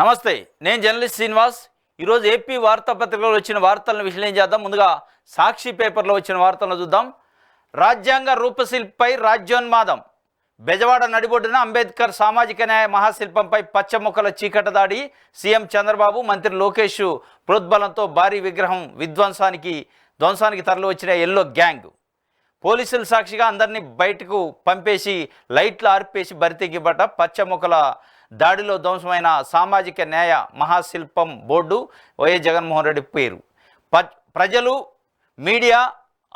నమస్తే, నేను జర్నలిస్ట్ శ్రీనివాస్. ఈరోజు ఏపీ వార్తాపత్రికలో వచ్చిన వార్తలను విశ్లేషణ చేద్దాం. ముందుగా సాక్షి పేపర్లో వచ్చిన వార్తలను చూద్దాం. రాజ్యాంగ రూపశిల్పై రాజ్యోన్మాదం. బెజవాడ నడిబొడ్డున అంబేద్కర్ సామాజిక న్యాయ మహాశిల్పంపై పచ్చముక్కల చీకట దాడి. సీఎం చంద్రబాబు, మంత్రి లోకేష్ ప్రోద్బలంతో భారీ విగ్రహం ధ్వంసానికి తరలి వచ్చిన ఎల్లో గ్యాంగ్. పోలీసుల సాక్షిగా అందరినీ బయటకు పంపేసి లైట్లు ఆర్పేసి బరితెగ్గిబట్ట. పచ్చముక్కల దాడిలో ధ్వంసమైన సామాజిక న్యాయ మహాశిల్పం బోర్డు వైఎస్ జగన్మోహన్ రెడ్డి పేరు. ప్రజలు, మీడియా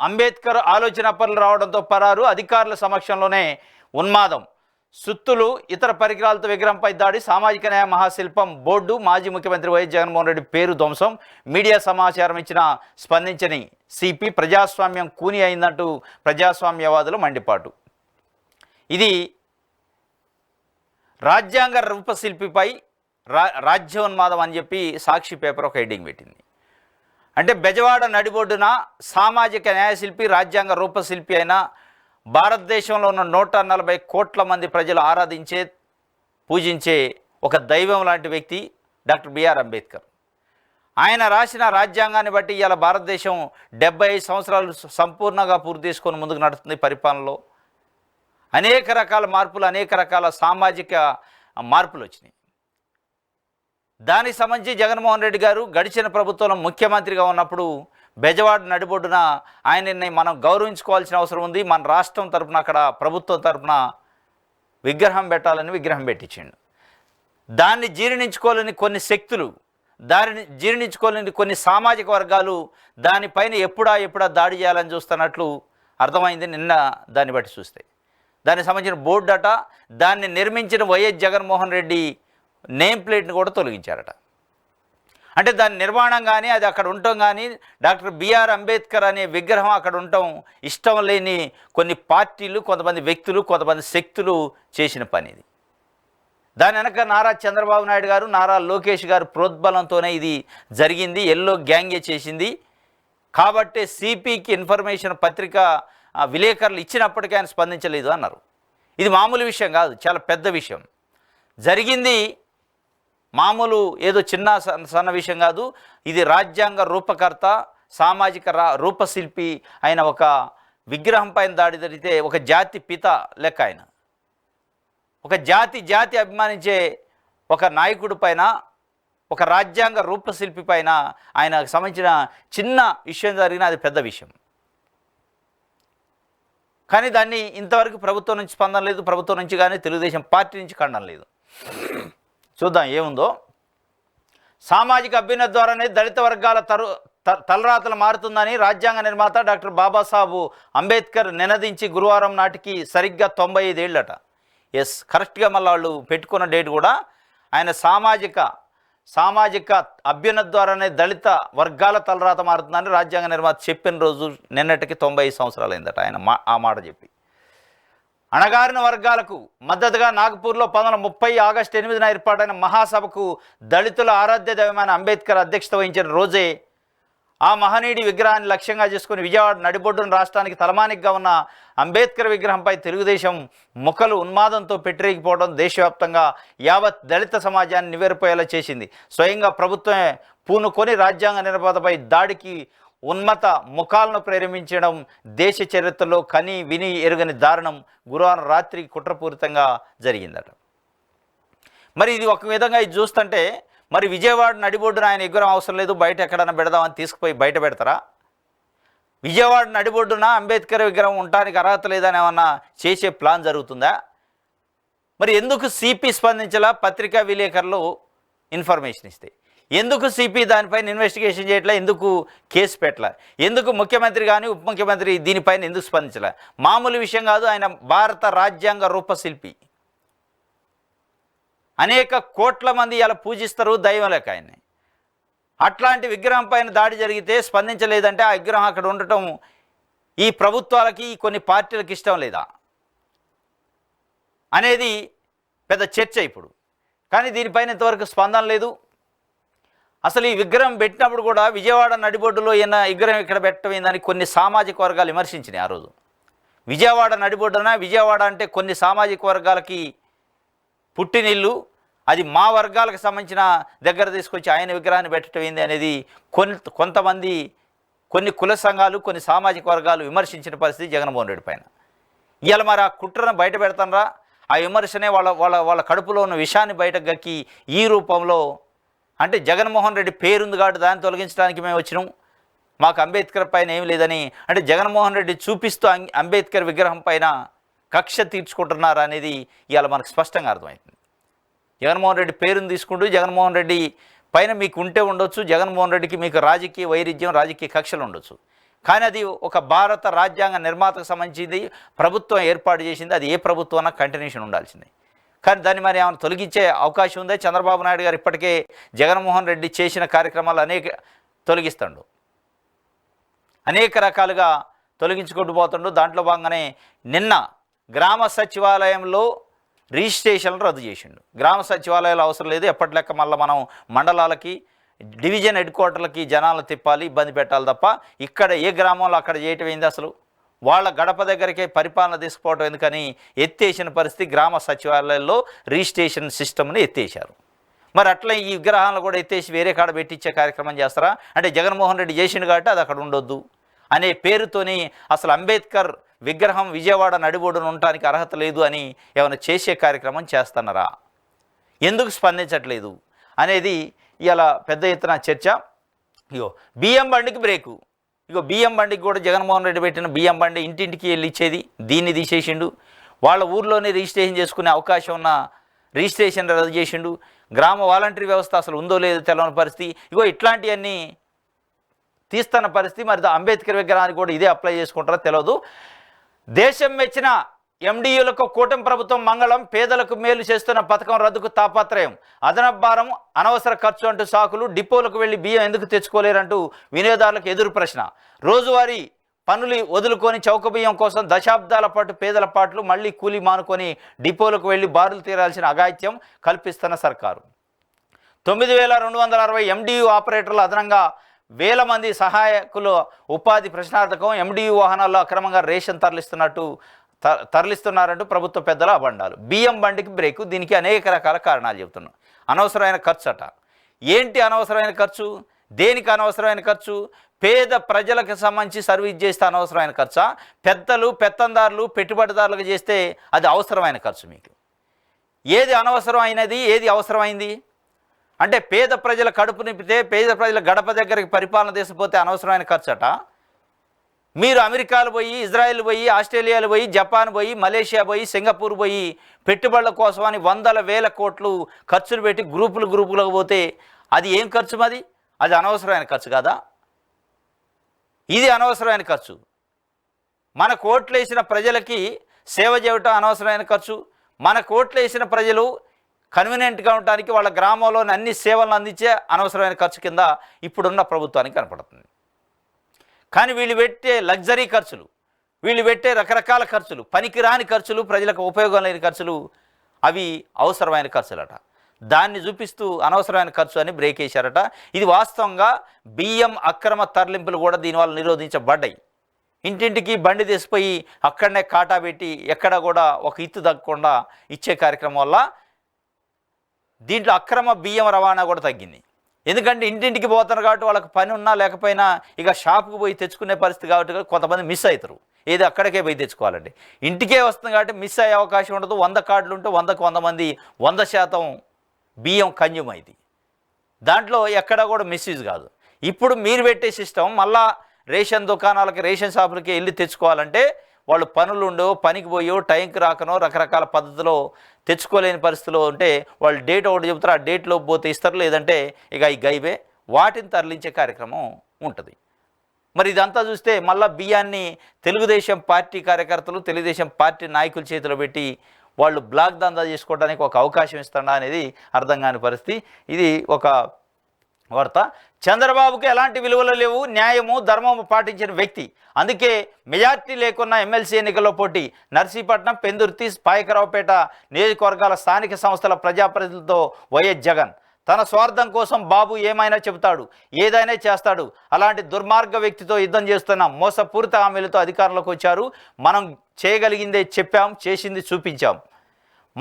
అంబేద్కర్ ఆలోచన పనులు రావడంతో పరారు. అధికారుల సమక్షంలోనే ఉన్మాదం. సుత్తులు, ఇతర పరికరాలతో విగ్రహంపై దాడి. సామాజిక న్యాయ మహాశిల్పం బోర్డు మాజీ ముఖ్యమంత్రి వైఎస్ జగన్మోహన్ రెడ్డి పేరు ధ్వంసం. మీడియా సమాచారం ఇచ్చినా స్పందించని సిపి. ప్రజాస్వామ్యం కూని అయిందంటూ ప్రజాస్వామ్యవాదులు మండిపాటు. ఇది రాజ్యాంగ రూపశిల్పిపై రాజ్యోన్మాదం అని చెప్పి సాక్షి పేపర్ ఒక హెడ్డింగ్ పెట్టింది. అంటే బెజవాడ నడిబొడ్డున సామాజిక న్యాయశిల్పి, రాజ్యాంగ రూపశిల్పి అయిన భారతదేశంలో ఉన్న 140 కోట్ల మంది ప్రజలు ఆరాధించే, పూజించే ఒక దైవం లాంటి వ్యక్తి డాక్టర్ బిఆర్ అంబేద్కర్. ఆయన రాసిన రాజ్యాంగాన్ని బట్టి ఇవాళ భారతదేశం 75 సంవత్సరాలు సంపూర్ణంగా పూర్తి చేసుకొని ముందుకు నడుస్తుంది. పరిపాలనలో అనేక రకాల మార్పులు, అనేక రకాల సామాజిక మార్పులు వచ్చినాయి. దానికి సంబంధించి జగన్మోహన్ రెడ్డి గారు గడిచిన ప్రభుత్వంలో ముఖ్యమంత్రిగా ఉన్నప్పుడు బెజవాడ నడిబొడ్డున ఆయనని మనం గౌరవించుకోవాల్సిన అవసరం ఉంది. మన రాష్ట్రం తరపున, అక్కడ ప్రభుత్వం తరపున విగ్రహం పెట్టాలని విగ్రహం పెట్టించిండు. దాన్ని జీర్ణించుకోలేని కొన్ని శక్తులు, దానిని జీర్ణించుకోలేని కొన్ని సామాజిక వర్గాలు దానిపైన ఎప్పుడా దాడి చేయాలని చూస్తున్నట్లు అర్థమైంది నిన్న దాన్ని బట్టి చూస్తే. దానికి సంబంధించిన బోర్డు అట, దాన్ని నిర్మించిన వైఎస్ జగన్మోహన్ రెడ్డి నేమ్ ప్లేట్ని కూడా తొలగించారట. అంటే దాని నిర్మాణం కానీ, అది అక్కడ ఉండటం కానీ, డాక్టర్ బిఆర్ అంబేద్కర్ అనే విగ్రహం అక్కడ ఉండటం ఇష్టం లేని కొన్ని పార్టీలు, కొంతమంది వ్యక్తులు, కొంతమంది శక్తులు చేసిన పని ఇది. దాని వెనక నారా చంద్రబాబు నాయుడు గారు, నారా లోకేష్ గారు ప్రోద్బలంతోనే ఇది జరిగింది. ఎల్లో గ్యాంగే చేసింది. కాబట్టే సిపికి ఇన్ఫర్మేషన్ పత్రిక విలేకరులు ఇచ్చినప్పటికీ ఆయన స్పందించలేదు అన్నారు. ఇది మామూలు విషయం కాదు, చాలా పెద్ద విషయం. జరిగింది మామూలు ఏదో చిన్న సన్న విషయం కాదు. ఇది రాజ్యాంగ రూపకర్త, సామాజిక రూపశిల్పి అయిన ఒక విగ్రహం పైన దాడి జరిగితే ఒక జాతి పిత లెక్క ఆయన, ఒక జాతి అభిమానించే ఒక నాయకుడి పైన, ఒక రాజ్యాంగ రూపశిల్పి పైన ఆయనకు సంబంధించిన చిన్న విషయం జరిగినా అది పెద్ద విషయం. కానీ దాన్ని ఇంతవరకు ప్రభుత్వం నుంచి స్పందన లేదు. ప్రభుత్వం నుంచి కానీ తెలుగుదేశం పార్టీ నుంచి ఖండన లేదు. చూద్దాం ఏముందో. సామాజిక అభ్యున్నతి ద్వారానే దళిత వర్గాల తలరాతలు మారుతుందని రాజ్యాంగ నిర్మాత డాక్టర్ బాబాసాహెబ్ అంబేద్కర్ నినదించి గురువారం నాటికి సరిగ్గా 95 ఏళ్ళట. ఎస్, కరెక్ట్గా మళ్ళీ వాళ్ళు పెట్టుకున్న డేట్ కూడా ఆయన సామాజిక అభ్యున్నతి ద్వారానే దళిత వర్గాల తలరాత మారుతుందని రాజ్యాంగ నిర్మాత చెప్పిన రోజు నిన్నటికి 95 సంవత్సరాలు అయిందట ఆయన ఆ మాట చెప్పి. అణగారిన వర్గాలకు మద్దతుగా నాగపూర్లో 1930 ఆగస్టు 8న ఏర్పాటైన మహాసభకు దళితుల ఆరాధ్య దైవమైన అంబేద్కర్ అధ్యక్షత వహించిన రోజే ఆ మహనీయుడి విగ్రహాన్ని లక్ష్యంగా చేసుకుని విజయవాడ నడిబొడ్డున రాష్ట్రానికి తలమానికగా ఉన్న అంబేద్కర్ విగ్రహంపై తెలుగుదేశం ముఖలు ఉన్మాదంతో పెట్టిరేగిపోవడం దేశవ్యాప్తంగా యావత్ దళిత సమాజాన్ని నివేరిపోయేలా చేసింది. స్వయంగా ప్రభుత్వమే పూనుకొని రాజ్యాంగ నిర్మాతపై దాడికి ఉన్మత ముఖాలను ప్రేరేపించడం దేశ చరిత్రలో కని విని ఎరుగని దారుణం గురువారం రాత్రి కుట్రపూరితంగా జరిగిందట. మరి ఇది ఒక విధంగా ఇది చూస్తుంటే మరి విజయవాడ నడిబొడ్డున ఆయన విగ్రహం అవసరం లేదు, బయట ఎక్కడైనా పెడదామని తీసుకుపోయి బయట పెడతారా? విజయవాడ నడిబొడ్డున అంబేద్కర్ విగ్రహం ఉండటానికి అర్హత లేదని ఏమన్నా చేసే ప్లాన్ జరుగుతుందా? మరి ఎందుకు సిపి స్పందించేలా పత్రికా విలేకరులు ఇన్ఫర్మేషన్ ఇస్తే? ఎందుకు సిపి దానిపైన ఇన్వెస్టిగేషన్ చేయట్లే? ఎందుకు కేసు పెట్టలే? ఎందుకు ముఖ్యమంత్రి కానీ ఉప ముఖ్యమంత్రి దీనిపైన ఎందుకు స్పందించలే? మామూలు విషయం కాదు. ఆయన భారత రాజ్యాంగ రూపశిల్పి. అనేక కోట్ల మంది ఇలా పూజిస్తారు దైవం లెక్క ఆయన్ని. అట్లాంటి విగ్రహం పైన దాడి జరిగితే స్పందించలేదంటే ఆ విగ్రహం అక్కడ ఉండటం ఈ ప్రభుత్వాలకి, కొన్ని పార్టీలకు ఇష్టం లేదా అనేది పెద్ద చర్చ ఇప్పుడు. కానీ దీనిపైన ఇంతవరకు స్పందన లేదు. అసలు ఈ విగ్రహం పెట్టినప్పుడు కూడా విజయవాడ నడిబొడ్డులో ఈయన విగ్రహం ఇక్కడ పెట్టమైందని కొన్ని సామాజిక వర్గాలు విమర్శించినాయి ఆ రోజు. విజయవాడ నడిబొడ్డున, విజయవాడ అంటే కొన్ని సామాజిక వర్గాలకి పుట్టినిల్లు, అది మా వర్గాలకు సంబంధించిన దగ్గర తీసుకొచ్చి ఆయన విగ్రహాన్ని పెట్టడం ఏంది అనేది కొంతమంది కొన్ని కుల సంఘాలు కొన్ని సామాజిక వర్గాలు విమర్శించిన పరిస్థితి జగన్మోహన్ రెడ్డి పైన. ఇవాళ మరి ఆ కుట్రను బయట పెడతానరా, ఆ విమర్శనే వాళ్ళ వాళ్ళ వాళ్ళ కడుపులో ఉన్న విషయాన్ని బయటకు గక్కి ఈ రూపంలో అంటే జగన్మోహన్ రెడ్డి పేరుంది కాబట్టి దాన్ని తొలగించడానికి మేము వచ్చినాం, మాకు అంబేద్కర్ పైన ఏం లేదని అంటే జగన్మోహన్ రెడ్డి చూపిస్తూ అంబేద్కర్ విగ్రహం పైన కక్ష తీర్చుకుంటున్నారు అనేది ఇవాళ మనకు స్పష్టంగా అర్థమవుతుంది. జగన్మోహన్ రెడ్డి పేరుని తీసుకుంటూ జగన్మోహన్ రెడ్డి పైన మీకు ఉంటే ఉండొచ్చు, జగన్మోహన్ రెడ్డికి మీకు రాజకీయ వైరుధ్యం రాజకీయ కక్షలు ఉండొచ్చు, కానీ అది ఒక భారత రాజ్యాంగ నిర్మాతకు సంబంధించింది, ప్రభుత్వం ఏర్పాటు చేసింది, అది ఏ ప్రభుత్వం అన్నా కంటిన్యూషన్ ఉండాల్సిందే. కానీ దాన్ని మరి ఏమైనా తొలగించే అవకాశం ఉందా? చంద్రబాబు నాయుడు గారు ఇప్పటికే జగన్మోహన్ రెడ్డి చేసిన కార్యక్రమాలు తొలగిస్తాడు, అనేక రకాలుగా తొలగించుకుంటూ పోతుండు. దాంట్లో భాగంగానే నిన్న గ్రామ సచివాలయంలో రిజిస్ట్రేషన్లు రద్దు చేసిండు. గ్రామ సచివాలయాలు అవసరం లేదు, ఎప్పటి లెక్క మళ్ళీ మనం మండలాలకి డివిజన్ హెడ్ క్వార్టర్లకి జనాలు తిప్పాలి, ఇబ్బంది పెట్టాలి తప్ప ఇక్కడ ఏ గ్రామంలో అక్కడ చేయటం ఏంది? అసలు వాళ్ళ గడప దగ్గరికే పరిపాలన తీసుకుపోవటం ఎందుకని ఎత్తేసిన పరిస్థితి. గ్రామ సచివాలయాల్లో రిజిస్ట్రేషన్ సిస్టమ్ని ఎత్తేసారు. మరి అట్లా ఈ విగ్రహాలను కూడా ఎత్తేసి వేరే కాడ పెట్టించే కార్యక్రమం చేస్తారా? అంటే జగన్మోహన్ రెడ్డి చేసిండు కాబట్టి అది అక్కడ ఉండొద్దు అనే పేరుతోని అసలు అంబేద్కర్ విగ్రహం విజయవాడ నడిబొడ్డున ఉండటానికి అర్హత లేదు అని ఏమైనా చేసే కార్యక్రమం చేస్తున్నారా? ఎందుకు స్పందించట్లేదు అనేది ఇలా పెద్ద ఎత్తున చర్చ. ఇగో బియ్యం బండికి బ్రేకు, ఇగో బియ్యం బండికి కూడా జగన్మోహన్ రెడ్డి పెట్టిన బియ్యం బండి ఇంటింటికి వెళ్ళి ఇచ్చేది, దీన్ని తీసేసిండు. వాళ్ళ ఊర్లోనే రిజిస్ట్రేషన్ చేసుకునే అవకాశం ఉన్న రిజిస్ట్రేషన్ రద్దు చేసిండు. గ్రామ వాలంటరీ వ్యవస్థ అసలు ఉందో లేదో తెలియని పరిస్థితి. ఇగో ఇట్లాంటివన్నీ తీస్తున్న పరిస్థితి. మరి అంబేద్కర్ విగ్రహానికి కూడా ఇదే అప్లై చేసుకుంటారో తెలియదు. దేశం మెచ్చిన ఎండియులకు కూటమి ప్రభుత్వం మంగళం, పేదలకు మేలు చేస్తున్న పథకం రద్దుకు తాపత్రయం, అదనపు భారం అనవసర ఖర్చు అంటూ సాకులు, డిపోలకు వెళ్లి బియ్యం ఎందుకు తెచ్చుకోలేరంటూ వినియోగదారులకు ఎదురు ప్రశ్న, రోజువారీ పనులు వదులుకొని చౌక బియ్యం కోసం దశాబ్దాల పాటు పేదల పాటలు మళ్లీ కూలీ మానుకొని డిపోలకు వెళ్లి బారులు తీరాల్సిన అఘాయిత్యం కల్పిస్తున్న సర్కారు. 9260 ఎండియు ఆపరేటర్లు అదనంగా 1000 మంది సహాయకులు ఉపాధి ప్రశ్నార్థకం, ఎండియు వాహనాల్లో అక్రమంగా రేషన్ తరలిస్తున్నారంటూ ప్రభుత్వ పెద్దల అబండాలు. బియ్యం బండికి బ్రేకు, దీనికి అనేక రకాల కారణాలు చెబుతున్నాం. అనవసరమైన ఖర్చు అట. ఏంటి అనవసరమైన ఖర్చు? దేనికి అనవసరమైన ఖర్చు? పేద ప్రజలకు సంబంధించి సర్వీస్ చేస్తే అనవసరమైన ఖర్చా? పెద్దలు పెత్తందారులు పెట్టుబడిదారులకు చేస్తే అది అవసరమైన ఖర్చు. మీకు ఏది అనవసరం అయినది, ఏది అవసరమైంది? అంటే పేద ప్రజల కడుపు నింపితే, పేద ప్రజల గడప దగ్గరికి పరిపాలన తీసుకుపోతే అనవసరమైన ఖర్చు అట. మీరు అమెరికాలు పోయి, ఇజ్రాయెల్ పోయి, ఆస్ట్రేలియాలు పోయి, జపాన్ పోయి, మలేషియా పోయి, సింగపూర్ పోయి పెట్టుబడుల కోసమని 100,000 కోట్లు ఖర్చులు పెట్టి గ్రూపులకు పోతే అది ఏం ఖర్చు? అది అనవసరమైన ఖర్చు కాదా? ఇది అనవసరమైన ఖర్చు. మన కోట్లు వేసిన ప్రజలకి సేవ చేయటం అనవసరమైన ఖర్చు. మన కోట్లు వేసిన ప్రజలు కన్వీనియంట్గా ఉండటానికి వాళ్ళ గ్రామంలోని అన్ని సేవలను అందించే అనవసరమైన ఖర్చు కింద ఇప్పుడున్న ప్రభుత్వానికి కనపడుతుంది. కానీ వీళ్ళు పెట్టే లగ్జరీ ఖర్చులు, వీళ్ళు పెట్టే రకరకాల ఖర్చులు, పనికిరాని ఖర్చులు, ప్రజలకు ఉపయోగం లేని ఖర్చులు, అవి అవసరమైన ఖర్చులట. దాన్ని చూపిస్తూ అనవసరమైన ఖర్చు అని బ్రేక్ వేశారట. ఇది వాస్తవంగా బియ్యం అక్రమ తరలింపులు కూడా దీనివల్ల నిరోధించబడ్డాయి. ఇంటింటికి బండి తీసిపోయి అక్కడనే కాటా పెట్టి ఎక్కడ కూడా ఒక ఇత్తు తగ్గకుండా ఇచ్చే కార్యక్రమం వల్ల దీంట్లో అక్రమ బియ్యం రవాణా కూడా తగ్గింది. ఎందుకంటే ఇంటింటికి పోతారు కాబట్టి వాళ్ళకి పని ఉన్నా లేకపోయినా ఇక షాపుకు పోయి తెచ్చుకునే పరిస్థితి కాబట్టి కొంతమంది మిస్ అవుతారు. ఏది అక్కడికే పోయి తెచ్చుకోవాలండి, ఇంటికే వస్తుంది కాబట్టి మిస్ అయ్యే అవకాశం ఉండదు. 100 కార్డులు ఉంటే 100కు 100 మంది 100% బియ్యం కన్జ్యూమ్ అయింది. దాంట్లో ఎక్కడా కూడా మిస్యూజ్ కాదు. ఇప్పుడు మీరు పెట్టే సిస్టమ్ మళ్ళా రేషన్ దుకాణాలకి, రేషన్ షాపులకి వెళ్ళి తెచ్చుకోవాలంటే వాళ్ళు పనులు ఉండో, పనికి పోయో, టైంకి రాకనో, రకరకాల పద్ధతిలో తెచ్చుకోలేని పరిస్థితిలో ఉంటే వాళ్ళు డేట్ ఒకటి చెబుతారు, ఆ డేట్లో పోతే ఇస్తారు, లేదంటే ఇక ఈ గైవే వాటిని తరలించే కార్యక్రమం ఉంటుంది. మరి ఇదంతా చూస్తే మళ్ళీ బియ్యాన్ని తెలుగుదేశం పార్టీ కార్యకర్తలు, తెలుగుదేశం పార్టీ నాయకుల చేతిలో పెట్టి వాళ్ళు బ్లాక్ దందా చేసుకోవడానికి ఒక అవకాశం ఇస్తాడా అనేది అర్థం కాని పరిస్థితి. ఇది ఒక వార్త. చంద్రబాబుకి ఎలాంటి విలువలు లేవు, న్యాయము ధర్మము పాటించిన వ్యక్తి, అందుకే మెజార్టీ లేకున్న ఎమ్మెల్సీ ఎన్నికల్లో పోటీ. నర్సీపట్నం, పెందుర్తి, పాయకరావుపేట నియోజకవర్గాల స్థానిక సంస్థల ప్రజాప్రతినిధులతో వైఎస్ జగన్. తన స్వార్థం కోసం బాబు ఏమైనా చెబుతాడు, ఏదైనా చేస్తాడు. అలాంటి దుర్మార్గ వ్యక్తితో యుద్ధం చేస్తున్న మోసపూరిత హామీలతో అధికారంలోకి వచ్చారు. మనం చేయగలిగిందే చెప్పాం, చేసింది చూపించాం.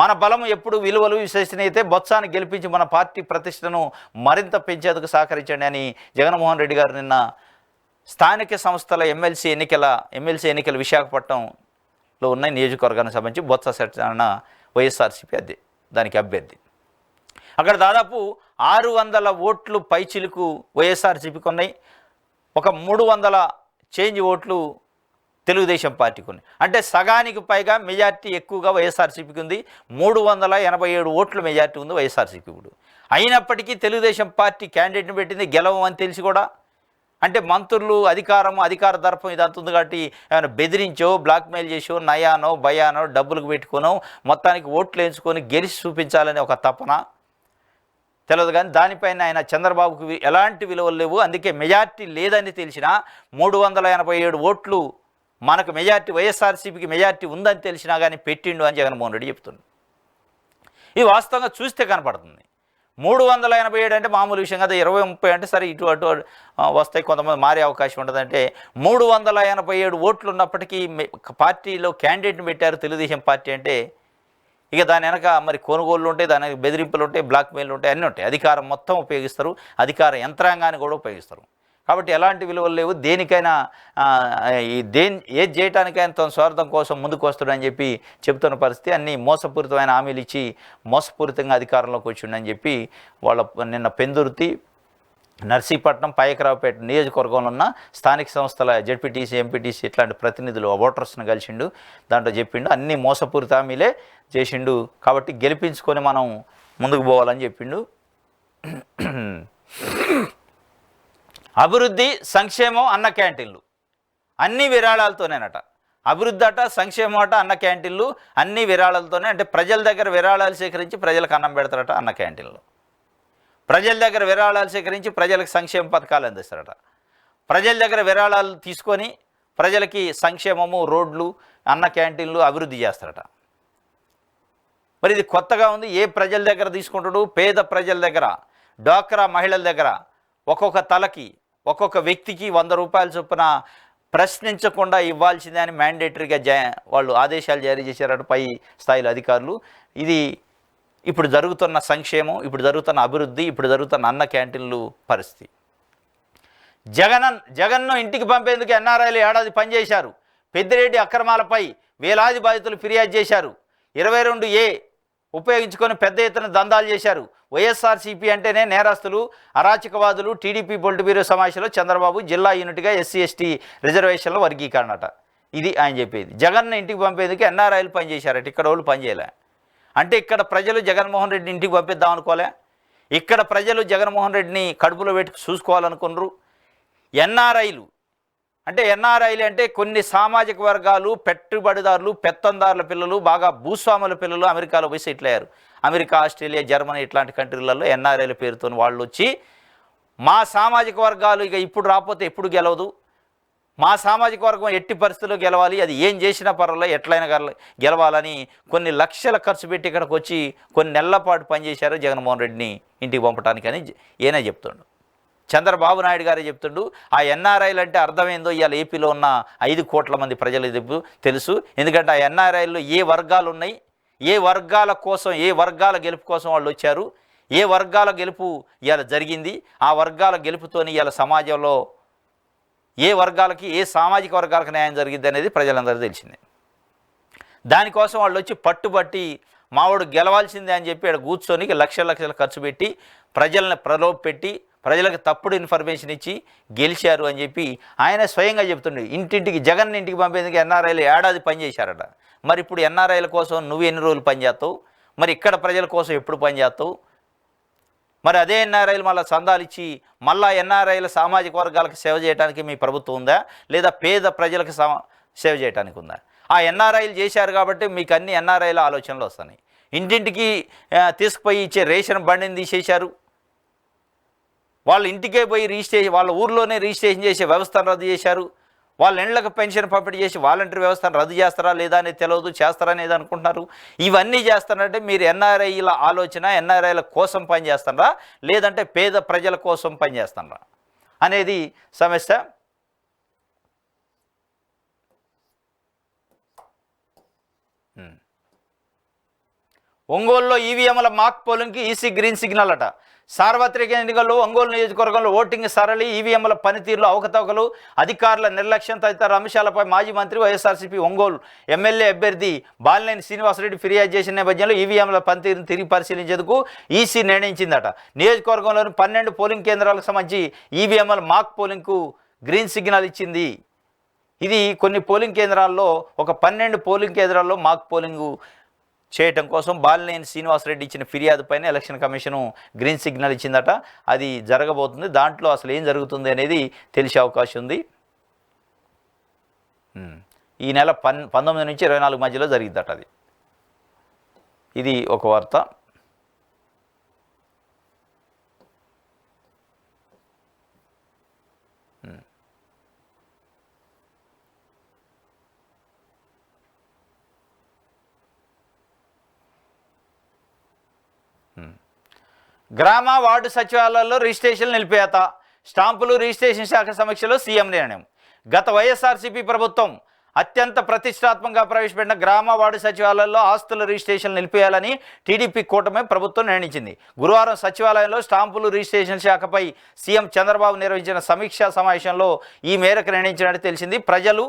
మన బలం ఎప్పుడు విలువలు విశ్వసనీయతే బొత్సాన్ని గెలిపించి మన పార్టీ ప్రతిష్టను మరింత పెంచేందుకు సహకరించండి అని జగన్మోహన్ రెడ్డి గారు నిన్న స్థానిక సంస్థల ఎమ్మెల్సీ ఎన్నికల విశాఖపట్నంలో ఉన్న నియోజకవర్గానికి సంబంధించి బొత్స సత్యనారాయణ వైఎస్ఆర్సీపీ దానికి అభ్యర్థి. అక్కడ దాదాపు 600 ఓట్లు పైచిలుకు వైఎస్ఆర్సీపీకి ఉన్నాయి. ఒక 300 చేంజ్ ఓట్లు తెలుగుదేశం పార్టీకి ఉన్నాయి. అంటే సగానికి పైగా మెజార్టీ ఎక్కువగా వైఎస్ఆర్సీపీకి ఉంది. 387 ఓట్ల మెజార్టీ ఉంది వైఎస్ఆర్సీపీ. ఇప్పుడు అయినప్పటికీ తెలుగుదేశం పార్టీ క్యాండిడేట్ని పెట్టింది గెలవమని తెలిసి కూడా. అంటే మంత్రులు అధికార దర్పం ఇదంతా ఉంది కాబట్టి ఏమైనా బెదిరించో బ్లాక్మెయిల్ చేసో నయానో భయానో డబ్బులకు పెట్టుకోనో మొత్తానికి ఓట్లు వేయించుకొని గెలిచి చూపించాలని ఒక తపన తెలియదు. కానీ దానిపైన ఆయన చంద్రబాబుకు ఎలాంటి విలువలు లేవు. అందుకే మెజార్టీ లేదని తెలిసినా 387 ఓట్లు మనకు మెజార్టీ వైఎస్ఆర్సీపీకి మెజార్టీ ఉందని తెలిసినా కానీ పెట్టిండు అని జగన్మోహన్ రెడ్డి చెప్తుండు. ఇది వాస్తవంగా చూస్తే కనపడుతుంది. 387 అంటే మామూలు విషయం కదా. 20-30 అంటే సరే ఇటు అటు వస్తాయి, కొంతమంది మారే అవకాశం ఉంటుందంటే 387 ఓట్లు ఉన్నప్పటికీ పార్టీలో క్యాండిడేట్ని పెట్టారు తెలుగుదేశం పార్టీ అంటే ఇక దాని వెనక మరి కొనుగోళ్ళు ఉంటాయి, దాని వెనక బెదిరింపులు ఉంటాయి, బ్లాక్మెయిల్ ఉంటాయి, అన్నీ ఉంటాయి. అధికారం మొత్తం ఉపయోగిస్తారు, అధికార యంత్రాంగాన్ని కూడా ఉపయోగిస్తారు. కాబట్టి ఎలాంటి విలువలు లేవు. దేనికైనా ఏది చేయడానికైనా తన స్వార్థం కోసం ముందుకు వస్తాడని చెప్పి చెప్తున్న పరిస్థితి. అన్ని మోసపూరితమైన హామీలు ఇచ్చి మోసపూరితంగా అధికారంలోకి వచ్చిండని చెప్పి వాళ్ళ నిన్న పెందుర్తి, నర్సీపట్నం, పాయకరావుపేట నియోజకవర్గంలో ఉన్న స్థానిక సంస్థల జెడ్పీటీసీ, ఎంపీటీసీ ఇట్లాంటి ప్రతినిధులు ఓటర్స్ని కలిసిండు. దాంట్లో చెప్పిండు అన్ని మోసపూరిత హామీలే చేసిండు. కాబట్టి గెలిపించుకొని మనం ముందుకు పోవాలని చెప్పిండు. అభివృద్ధి, సంక్షేమం, అన్న క్యాంటీన్లు అన్ని విరాళాలతోనేనట. అభివృద్ధి అట, సంక్షేమం అట, అన్న క్యాంటీన్లు అన్ని విరాళాలతోనే. అంటే ప్రజల దగ్గర విరాళాలు సేకరించి ప్రజలకు అన్నం పెడతారట అన్న క్యాంటీన్లు. ప్రజల దగ్గర విరాళాలు సేకరించి ప్రజలకు సంక్షేమ పథకాలు అందిస్తారట. ప్రజల దగ్గర విరాళాలు తీసుకొని ప్రజలకి సంక్షేమము, రోడ్లు, అన్న క్యాంటీన్లు అభివృద్ధి చేస్తారట. మరి ఇది కొత్తగా ఉంది. ఏ ప్రజల దగ్గర తీసుకుంటాడు? పేద ప్రజల దగ్గర, డ్వాక్రా మహిళల దగ్గర ఒక్కొక్క తలకి ఒక్కొక్క వ్యక్తికి 100 రూపాయల చొప్పున ప్రశ్నించకుండా ఇవ్వాల్సిందే అని మ్యాండేటరీగా వాళ్ళు ఆదేశాలు జారీ చేశారట పై స్థాయిలో అధికారులు. ఇది ఇప్పుడు జరుగుతున్న సంక్షేమం, ఇప్పుడు జరుగుతున్న అభివృద్ధి, ఇప్పుడు జరుగుతున్న అన్న క్యాంటీన్లు పరిస్థితి. జగన్ను ఇంటికి పంపేందుకు ఎన్ఆర్ఐలు ఏడాది పనిచేశారు. పెద్దిరెడ్డి అక్రమాలపై వేలాది బాధితులు ఫిర్యాదు చేశారు. 22A ఉపయోగించుకొని పెద్ద ఎత్తున దందాలు చేశారు. వైఎస్ఆర్సీపీ అంటేనే నేరస్తులు, అరాచకవాదులు. టీడీపీ పొలిట్ బ్యూరో సమావేశంలో చంద్రబాబు జిల్లా యూనిట్గా SC/ST రిజర్వేషన్ల వర్గీకరణ అట. ఇది ఆయన చెప్పేది. జగన్ను ఇంటికి పంపేందుకు ఎన్ఆర్ఐలు పనిచేశారట, ఇక్కడ వాళ్ళు పనిచేయలే. అంటే ఇక్కడ ప్రజలు జగన్మోహన్ రెడ్డిని ఇంటికి పంపిద్దాం అనుకోలే, ఇక్కడ ప్రజలు జగన్మోహన్ రెడ్డిని కడుపులో పెట్టి చూసుకోవాలనుకున్నారు. ఎన్ఆర్ఐలు అంటే కొన్ని సామాజిక వర్గాలు, పెట్టుబడిదారులు, పెత్తందారుల పిల్లలు, బాగా భూస్వాముల పిల్లలు అమెరికాలో పోయి సెటిల్ అయ్యారు. అమెరికా, ఆస్ట్రేలియా, జర్మనీ ఇట్లాంటి కంట్రీలలో ఎన్ఆర్ఐల పేరుతో వాళ్ళు వచ్చి మా సామాజిక వర్గాలు ఇక ఇప్పుడు రాకపోతే ఎప్పుడు గెలవదు, మా సామాజిక వర్గం ఎట్టి పరిస్థితుల్లో గెలవాలి, అది ఏం చేసినా పర్వాలేదు, ఎట్లయినా గెలవాలని కొన్ని లక్షల ఖర్చు పెట్టి ఇక్కడికి వచ్చి కొన్ని నెలల పాటు పనిచేశారు జగన్మోహన్ రెడ్డిని ఇంటికి పంపడానికి అని ఈయన చెప్తుండు. చంద్రబాబు నాయుడు గారే చెప్తుండు. ఆ ఎన్ఆర్ఐలు అంటే అర్థమైందో ఇవాళ ఏపీలో ఉన్న 5 కోట్ల మంది ప్రజలు తెలుసు. ఎందుకంటే ఆ ఎన్ఆర్ఐల్లో ఏ వర్గాలు ఉన్నాయి, ఏ వర్గాల కోసం, ఏ వర్గాల గెలుపు కోసం వాళ్ళు వచ్చారు, ఏ వర్గాల గెలుపు ఇవాళ జరిగింది, ఆ వర్గాల గెలుపుతోని ఇవాళ సమాజంలో ఏ వర్గాలకి, ఏ సామాజిక వర్గాలకు న్యాయం జరిగింది అనేది ప్రజలందరూ తెలిసిందే. దానికోసం వాళ్ళు వచ్చి పట్టుబట్టి మావాడు గెలవాల్సిందే అని చెప్పి ఇక్కడ కూర్చొని లక్షలు ఖర్చు పెట్టి ప్రజల్ని ప్రలోభపెట్టి ప్రజలకు తప్పుడు ఇన్ఫర్మేషన్ ఇచ్చి గెలిచారు అని చెప్పి ఆయన స్వయంగా చెప్తుండే. జగన్ ఇంటికి పంపేందుకు ఎన్ఆర్ఐలు ఏడాది పనిచేశారట. మరి ఇప్పుడు ఎన్ఆర్ఐల కోసం నువ్వు ఎన్ని రోజులు పనిచేస్తావు? మరి ఇక్కడ ప్రజల కోసం ఎప్పుడు పనిచేస్తావు? మరి అదే ఎన్ఆర్ఐలు మళ్ళీ సందాలు ఇచ్చి మళ్ళా ఎన్ఆర్ఐల సామాజిక వర్గాలకు సేవ చేయడానికి మీ ప్రభుత్వం ఉందా, లేదా పేద ప్రజలకు సేవ చేయడానికి ఉందా? ఆ ఎన్ఆర్ఐలు చేశారు కాబట్టి మీకు అన్ని ఎన్ఆర్ఐల ఆలోచనలు వస్తున్నాయి. ఇంటింటికి తీసుకుపోయి ఇచ్చే రేషన్ బండిని తీసేశారు. వాళ్ళ ఇంటికే పోయి వాళ్ళ ఊర్లోనే రిజిస్ట్రేషన్ చేసే వ్యవస్థను రద్దు చేశారు. వాళ్ళ ఇళ్లకు పెన్షన్ పంపిణీ చేసి వాలంటీర్ వ్యవస్థను రద్దు చేస్తారా లేదా అనేది తెలియదు, చేస్తారనేది అనుకుంటున్నారు. ఇవన్నీ చేస్తారంటే మీరు ఎన్ఆర్ఐల ఆలోచన, ఎన్ఆర్ఐల కోసం పనిచేస్తారా లేదంటే పేద ప్రజల కోసం పనిచేస్తారా అనేది సమస్య. ఒంగోలులో ఈవీఎంల మాక్ పోలింగ్కి ఈసీ గ్రీన్ సిగ్నల్ అట. సార్వత్రిక ఎన్నికల్లో ఒంగోలు నియోజకవర్గంలో ఓటింగ్ సరళి, ఈవీఎంల పనితీరులో అవకతవకలు, అధికారుల నిర్లక్ష్యం తదితర అంశాలపై మాజీ మంత్రి వైఎస్ఆర్సీపీ ఒంగోలు ఎమ్మెల్యే అభ్యర్థి బాలినేని శ్రీనివాసరెడ్డి ఫిర్యాదు చేసిన నేపథ్యంలో ఈవీఎంల పనితీరును తిరిగి పరిశీలించేందుకు ఈసీ నిర్ణయించిందట. నియోజకవర్గంలోని 12 పోలింగ్ కేంద్రాలకు సంబంధించి ఈవీఎంల మాక్ పోలింగ్కు గ్రీన్ సిగ్నల్ ఇచ్చింది. ఇది కొన్ని పోలింగ్ కేంద్రాల్లో, ఒక 12 పోలింగ్ కేంద్రాల్లో మాక్ పోలింగు చేయటం కోసం బాలినేని శ్రీనివాసరెడ్డి ఇచ్చిన ఫిర్యాదుపైన ఎలక్షన్ కమిషను గ్రీన్ సిగ్నల్ ఇచ్చిందట. అది జరగబోతుంది. దాంట్లో అసలు ఏం జరుగుతుంది అనేది తెలిసే అవకాశం ఉంది. ఈ నెల 19 నుంచి 24 మధ్యలో జరిగిద్దట అది. ఇది ఒక వార్త. గ్రామ వార్డు సచివాలయాల్లో రిజిస్ట్రేషన్ నిలిపేత, స్టాంపులు రిజిస్ట్రేషన్ శాఖ సమీక్షలో సీఎం నిర్ణయం. గత వైఎస్ఆర్సీపీ ప్రభుత్వం అత్యంత ప్రతిష్టాత్మకంగా ప్రవేశపెట్టిన గ్రామ వార్డు సచివాలయాల్లో ఆస్తుల రిజిస్ట్రేషన్ నిలిపేయాలని టీడీపీ కూటమి ప్రభుత్వం నిర్ణయించింది. గురువారం సచివాలయంలో స్టాంపులు రిజిస్ట్రేషన్ శాఖపై సీఎం చంద్రబాబు నిర్వహించిన సమీక్షా సమావేశంలో ఈ మేరకు నిర్ణయించినట్టు తెలిసింది. ప్రజలు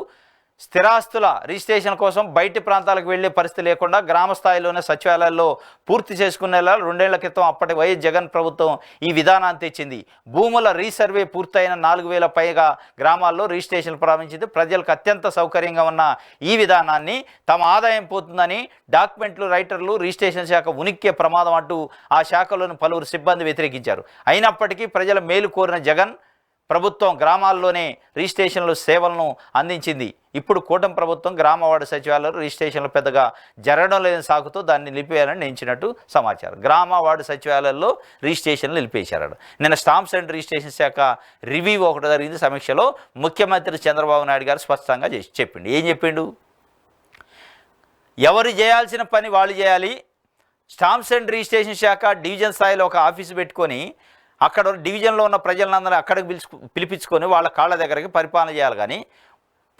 స్థిరాస్తుల రిజిస్ట్రేషన్ కోసం బయటి ప్రాంతాలకు వెళ్లే పరిస్థితి లేకుండా గ్రామ స్థాయిలోనే సచివాలయాల్లో పూర్తి చేసుకునేలా 2 ఏళ్ల క్రితం అప్పటి వైఎస్ జగన్ ప్రభుత్వం ఈ విధానాన్ని తెచ్చింది. భూముల రీసర్వే పూర్తయిన 4000 పైగా గ్రామాల్లో రిజిస్ట్రేషన్లు ప్రారంభించింది. ప్రజలకు అత్యంత సౌకర్యంగా ఉన్న ఈ విధానాన్ని తమ ఆదాయం పోతుందని డాక్యుమెంట్లు రైటర్లు రిజిస్ట్రేషన్ శాఖ ఉనికి ప్రమాదం అంటూ ఆ శాఖలోని పలువురు సిబ్బంది వ్యతిరేకించారు. అయినప్పటికీ ప్రజల మేలు కోరిన జగన్ ప్రభుత్వం గ్రామాల్లోనే రిజిస్ట్రేషన్లు సేవలను అందించింది. ఇప్పుడు కూటమి ప్రభుత్వం గ్రామ వార్డు సచివాలయాలు రిజిస్ట్రేషన్లు పెద్దగా జరగడం లేని సాకుతో దాన్ని నిలిపేయాలని నిలిచినట్టు సమాచారం. గ్రామ వార్డు సచివాలయాల్లో రిజిస్ట్రేషన్లు నిలిపేశారు. నిన్న స్టాంప్స్ అండ్ రిజిస్ట్రేషన్ శాఖ రివ్యూ ఒకటి జరిగింది. సమీక్షలో ముఖ్యమంత్రి చంద్రబాబు నాయుడు గారు స్పష్టంగా చెప్పిండు. ఏం చెప్పిండు? ఎవరు చేయాల్సిన పని వాళ్ళు చేయాలి. స్టాంప్స్ అండ్ రిజిస్ట్రేషన్ శాఖ డివిజన్ స్థాయిలో ఒక ఆఫీసు పెట్టుకొని అక్కడ డివిజన్లో ఉన్న ప్రజలందరూ అక్కడికి పిలిపించుకొని వాళ్ళ కాళ్ళ దగ్గరికి పరిపాలన చేయాలి. కానీ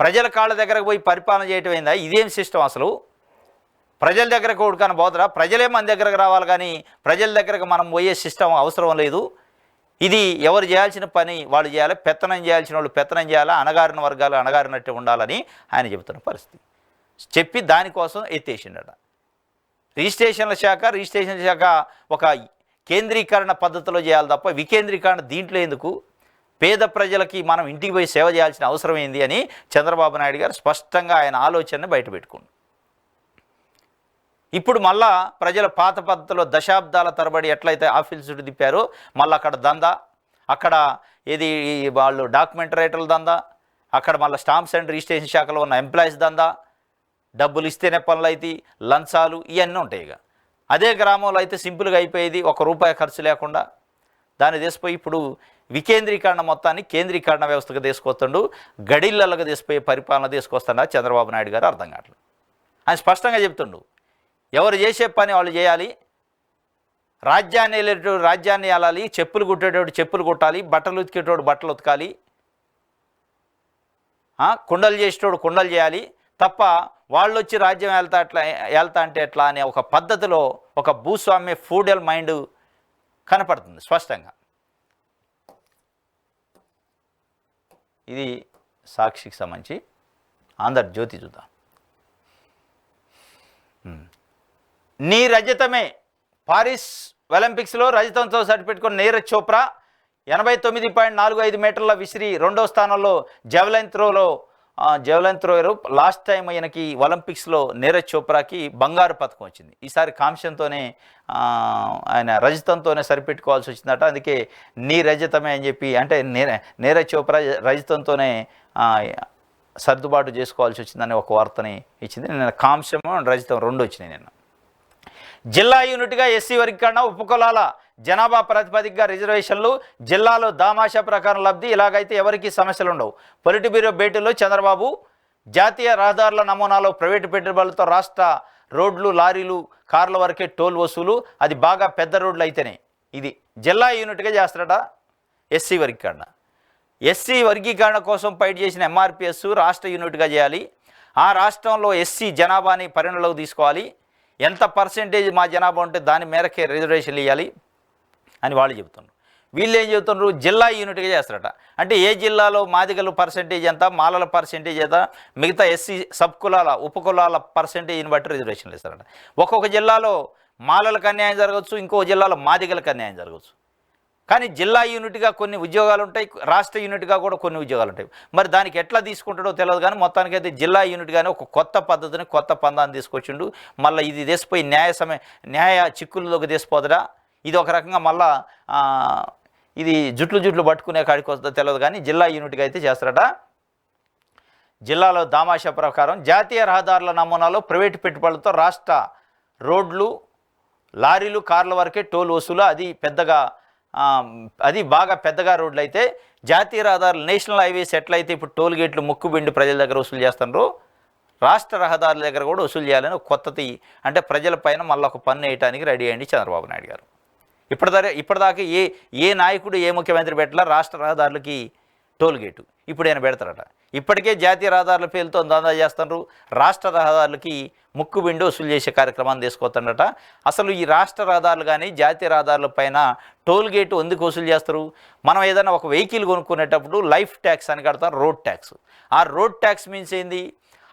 ప్రజల కాళ్ళ దగ్గరకు పోయి పరిపాలన చేయటం ఏందా? ఇదేం సిస్టమ్ అసలు? ప్రజల దగ్గరకు ఉడకని పోతరా? ప్రజలే మన దగ్గరకు రావాలి, కానీ ప్రజల దగ్గరకు మనం పోయే సిస్టమ్ అవసరం లేదు. ఇది ఎవరు చేయాల్సిన పని వాళ్ళు చేయాలి. పెత్తనం చేయాల్సిన వాళ్ళు పెత్తనం చేయాలి. అణగారిన వర్గాలు అణగారినట్టు ఉండాలని ఆయన చెబుతున్న పరిస్థితి చెప్పి దానికోసం ఎత్తేసిండట. రిజిస్ట్రేషన్ శాఖ ఒక కేంద్రీకరణ పద్ధతిలో చేయాలి తప్ప వికేంద్రీకరణ దీంట్లో ఎందుకు? పేద ప్రజలకి మనం ఇంటికి పోయి సేవ చేయాల్సిన అవసరం ఏంది అని చంద్రబాబు నాయుడు గారు స్పష్టంగా ఆయన ఆలోచనని బయటపెట్టుకుంది. ఇప్పుడు మళ్ళా ప్రజల పాత పద్ధతిలో దశాబ్దాల తరబడి ఎట్లయితే ఆఫీసులు తిప్పారో మళ్ళీ అక్కడ దందా, అక్కడ ఏది వాళ్ళు డాక్యుమెంట్ రైటర్ల దందా, అక్కడ మళ్ళీ స్టాంప్స్ అండ్ రిజిస్ట్రేషన్ శాఖలో ఉన్న ఎంప్లాయీస్ దందా, డబ్బులు ఇస్తేనే పనులు అయితే లంచాలు ఇవన్నీ ఉంటాయి. ఇక అదే గ్రామంలో అయితే సింపుల్గా అయిపోయేది, ₹1 ఖర్చు లేకుండా. దాన్ని తీసుకుపోయి ఇప్పుడు వికేంద్రీకరణ మొత్తాన్ని కేంద్రీకరణ వ్యవస్థకు తీసుకొస్తుండు, గడిళ్ళకు తీసుకుపోయి పరిపాలన తీసుకొస్తున్నా చంద్రబాబు నాయుడు గారు. అర్థం కావట్లేదు. ఆయన స్పష్టంగా చెప్తుండు, ఎవరు చేసే పని వాళ్ళు చేయాలి. రాజ్యాన్ని వెళ్ళేటోడు రాజ్యాన్ని వెళ్ళాలి, చెప్పులు కుట్టేటోడు చెప్పులు కుట్టాలి, బట్టలు ఉతికేటోడు బట్టలు ఉతకాలి, కుండలు చేసేటోడు కుండలు చేయాలి తప్ప వాళ్ళు వచ్చి రాజ్యం వెళ్తా అంటే ఎట్లా అనే ఒక పద్ధతిలో ఒక భూస్వామ్య ఫూడల్ మైండ్ కనపడుతుంది స్పష్టంగా. ఇది సాక్షికి సంబంధించి. ఆంధ్రజ్యోతి చూద్దాం. నీ రజతమే. పారిస్ ఒలింపిక్స్లో రజతంతో సర్టిఫికెట్ నీరజ్ చోప్రా 89.45 మీటర్ల విసిరి 2వ స్థానంలో. జావెలిన్ త్రోయరు లాస్ట్ టైం ఆయనకి ఒలింపిక్స్లో నీరజ్ చోప్రాకి బంగారు పథకం వచ్చింది. ఈసారి కాంస్యంతోనే ఆయన రజతంతోనే సరిపెట్టుకోవాల్సి వచ్చిందట. అందుకే నీ రజతమే అని చెప్పి, అంటే నీరజ్ చోప్రా రజతంతోనే సర్దుబాటు చేసుకోవాల్సి వచ్చిందని ఒక వార్తని ఇచ్చింది. నిన్న కాంస్యం రజతం 2 వచ్చినాయి. నిన్న జిల్లా యూనిట్గా ఎస్సీ వర్గీకరణ, ఉపకులాల జనాభా ప్రాతిపదికగా రిజర్వేషన్లు, జిల్లాలో దామాషా ప్రకారం లబ్ధి. ఇలాగైతే ఎవరికీ సమస్యలు ఉండవు. పొలిట్ బ్యూరో భేటీలో చంద్రబాబు. జాతీయ రహదారుల నమూనాలో ప్రైవేటు పెట్టుబడులతో రాష్ట్ర రోడ్లు, లారీలు, కార్ల వరకే టోల్ వసూలు. అది బాగా పెద్ద రోడ్లు అయితేనే. ఇది జిల్లా యూనిట్గా చేస్తారట ఎస్సీ వర్గీకరణ. ఎస్సీ వర్గీకరణ కోసం ఫైట్ చేసిన ఎంఆర్పిఎస్ రాష్ట్ర యూనిట్గా చేయాలి. ఆ రాష్ట్రంలో ఎస్సీ జనాభాని పరిగణలోకి తీసుకోవాలి. ఎంత పర్సెంటేజ్ మా జనాభా ఉంటే దాని మేరకే రిజర్వేషన్లు ఇవ్వాలి అని వాళ్ళు చెబుతున్నారు. వీళ్ళు ఏం చెబుతున్నారు, జిల్లా యూనిట్గా చేస్తారట. అంటే ఏ జిల్లాలో మాదిగల పర్సెంటేజ్ ఎంత, మాలల పర్సెంటేజ్ ఎంత, మిగతా ఎస్సీ సబ్ కులాల ఉపకులాల పర్సెంటేజ్ని బట్టి రిజర్వేషన్లు ఇస్తారట. ఒక్కొక్క జిల్లాలో మాలలకు అన్యాయం జరగవచ్చు, ఇంకో జిల్లాలో మాదిగలకు అన్యాయం జరగవచ్చు. కానీ జిల్లా యూనిట్గా కొన్ని ఉద్యోగాలు ఉంటాయి, రాష్ట్ర యూనిట్గా కూడా కొన్ని ఉద్యోగాలు ఉంటాయి. మరి దానికి ఎట్లా తీసుకుంటాడో తెలియదు. కానీ మొత్తానికైతే జిల్లా యూనిట్గానే ఒక కొత్త పద్ధతిని, కొత్త పందాన్ని తీసుకొచ్చిండు. మళ్ళీ ఇది దేశపోయి న్యాయ చిక్కుల్లోకి తీసిపోతడా, ఇది ఒక రకంగా మళ్ళా ఇది జుట్లు పట్టుకునే కాడికి వస్తుందో తెలియదు. కానీ జిల్లా యూనిట్గా అయితే చేస్తారట. జిల్లాలో దామాషా ప్రకారం జాతీయ రహదారుల నమూనాలో ప్రైవేటు పెట్టుబడులతో రాష్ట్ర రోడ్లు, లారీలు, కార్ల వరకే టోల్ వసూలు. అది బాగా పెద్దగా రోడ్లు అయితే, జాతీయ రహదారులు నేషనల్ హైవేస్ ఎట్లయితే ఇప్పుడు టోల్ గేట్లు ముక్కుబిండి ప్రజల దగ్గర వసూలు చేస్తున్నారు, రాష్ట్ర రహదారుల దగ్గర కూడా వసూలు చేయాలని ఒక కొత్తది. అంటే ప్రజలపైన మళ్ళీ ఒక పన్ను వేయడానికి రెడీ అయ్యండి చంద్రబాబు నాయుడు గారు. ఇప్పటిదాకా ఏ నాయకుడు, ఏ ముఖ్యమంత్రి పెట్టలా రాష్ట్ర రహదారులకి టోల్ గేటు. ఇప్పుడు ఆయన పెడతారట. ఇప్పటికే జాతీయ రహదారుల పేరుతో దందా చేస్తున్నారు, రాష్ట్ర రహదారులకి ముక్కుబిండి వసూలు చేసే కార్యక్రమాన్ని తీసుకొస్తాడట. అసలు ఈ రాష్ట్ర రహదారులు కానీ జాతీయ రహదారుల పైన టోల్ గేటు ఎందుకు వసూలు చేస్తారు? మనం ఏదైనా ఒక వెహికల్ కొనుక్కునేటప్పుడు లైఫ్ ట్యాక్స్ అని కడతాం, రోడ్ ట్యాక్స్. ఆ రోడ్ ట్యాక్స్ మీన్స్ ఏంది?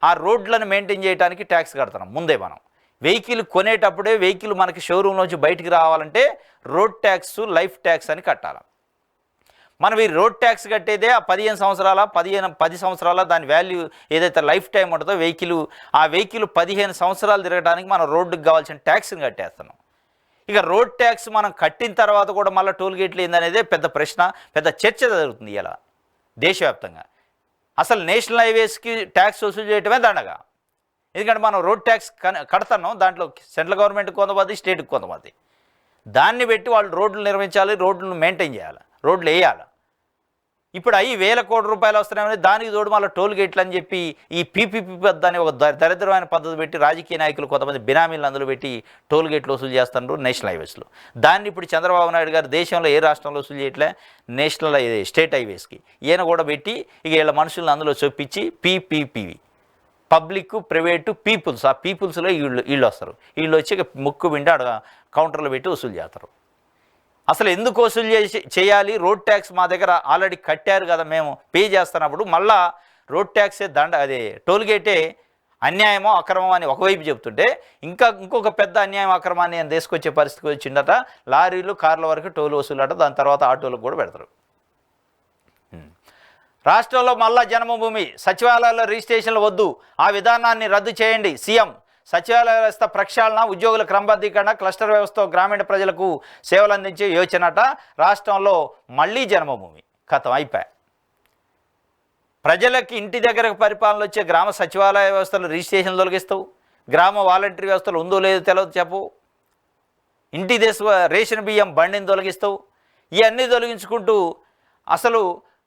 ఆ రోడ్లను మెయింటైన్ చేయడానికి ట్యాక్స్ కడతాం ముందే. మనం వెహికల్ కొనేటప్పుడే వెహికల్ మనకి షోరూంలోంచి బయటికి రావాలంటే రోడ్ ట్యాక్స్, లైఫ్ ట్యాక్స్ అని కట్టాలి. మనం ఈ రోడ్ ట్యాక్స్ కట్టేదే ఆ 15 సంవత్సరాల 10 సంవత్సరాల దాని వాల్యూ ఏదైతే లైఫ్ టైం ఉంటుందో ఆ వెహికల్ 15 సంవత్సరాలు తిరగడానికి మనం రోడ్డుకి కావాల్సిన ట్యాక్స్ని కట్టేస్తున్నాం. ఇక రోడ్ ట్యాక్స్ మనం కట్టిన తర్వాత కూడా మళ్ళీ టోల్ గేట్లు ఏందనేదే పెద్ద ప్రశ్న, పెద్ద చర్చ జరుగుతుంది ఇలా దేశవ్యాప్తంగా. అసలు నేషనల్ హైవేస్కి ట్యాక్స్ వసూలు చేయటమే దండగా. ఎందుకంటే మనం రోడ్ ట్యాక్స్ కడతాం, దాంట్లో సెంట్రల్ గవర్నమెంట్కి కొంతమంది, స్టేట్కి కొంతమంది. దాన్ని పెట్టి వాళ్ళు రోడ్లు నిర్మించాలి, రోడ్లను మెయింటైన్ చేయాలి, రోడ్లు వేయాలి. ఇప్పుడు అవి వేల కోట్ల రూపాయలు వస్తున్నాయని దానికి తోడు మళ్ళీ టోల్ గేట్లు అని చెప్పి ఈ పీపీపీ పద్ధతి ఒక దరిద్రమైన పద్ధతి పెట్టి రాజకీయ నాయకులు కొంతమంది బినామీలను అందులో పెట్టి టోల్ గేట్లు వసూలు చేస్తున్నారు నేషనల్ హైవేస్లో. దాన్ని ఇప్పుడు చంద్రబాబు నాయుడు గారు దేశంలో ఏ రాష్ట్రంలో వసూలు చేయట్లే, స్టేట్ హైవేస్కి ఈయన కూడా పెట్టి ఇక వీళ్ళ మనుషులను అందులో చొప్పించి పీపీపీవి పబ్లిక్, ప్రైవేటు, పీపుల్స్, ఆ పీపుల్స్లో వీళ్ళు వస్తారు. వీళ్ళు వచ్చి ముక్కు విండి కౌంటర్లో పెట్టి వసూలు చేస్తారు. అసలు ఎందుకు వసూలు చేయాలి? రోడ్ ట్యాక్స్ మా దగ్గర ఆల్రెడీ కట్టారు కదా, మేము పే చేస్తున్నప్పుడు మళ్ళా రోడ్ ట్యాక్సే టోల్ గేటే అన్యాయమో అక్రమం అని ఒకవైపు చెప్తుంటే ఇంకొక పెద్ద అన్యాయం, అక్రమాన్ని అని తీసుకొచ్చే పరిస్థితి వచ్చిందట. లారీలు, కార్ల వరకు టోల్ వసూలట, దాని తర్వాత ఆటోలకు కూడా పెడతారు. రాష్ట్రంలో మళ్ళా జన్మభూమి సచివాలయాల్లో రిజిస్ట్రేషన్లు వద్దు, ఆ విధానాన్ని రద్దు చేయండి. సీఎం సచివాలయ వ్యవస్థ ప్రక్షాళన, ఉద్యోగుల క్రమబద్ధీకరణ, క్లస్టర్ వ్యవస్థ గ్రామీణ ప్రజలకు సేవలు అందించే యోచనట. రాష్ట్రంలో మళ్ళీ జన్మభూమి కథం అయిపోయా. ప్రజలకి ఇంటి దగ్గరకు పరిపాలన వచ్చే గ్రామ సచివాలయ వ్యవస్థలు రిజిస్ట్రేషన్ తొలగిస్తావు, గ్రామ వాలంటరీ వ్యవస్థలు ఉందో లేదో తెలియదు చెప్పు, ఇంటి రేషన్ బియ్యం బండిని తొలగిస్తావు. ఇవన్నీ తొలగించుకుంటూ అసలు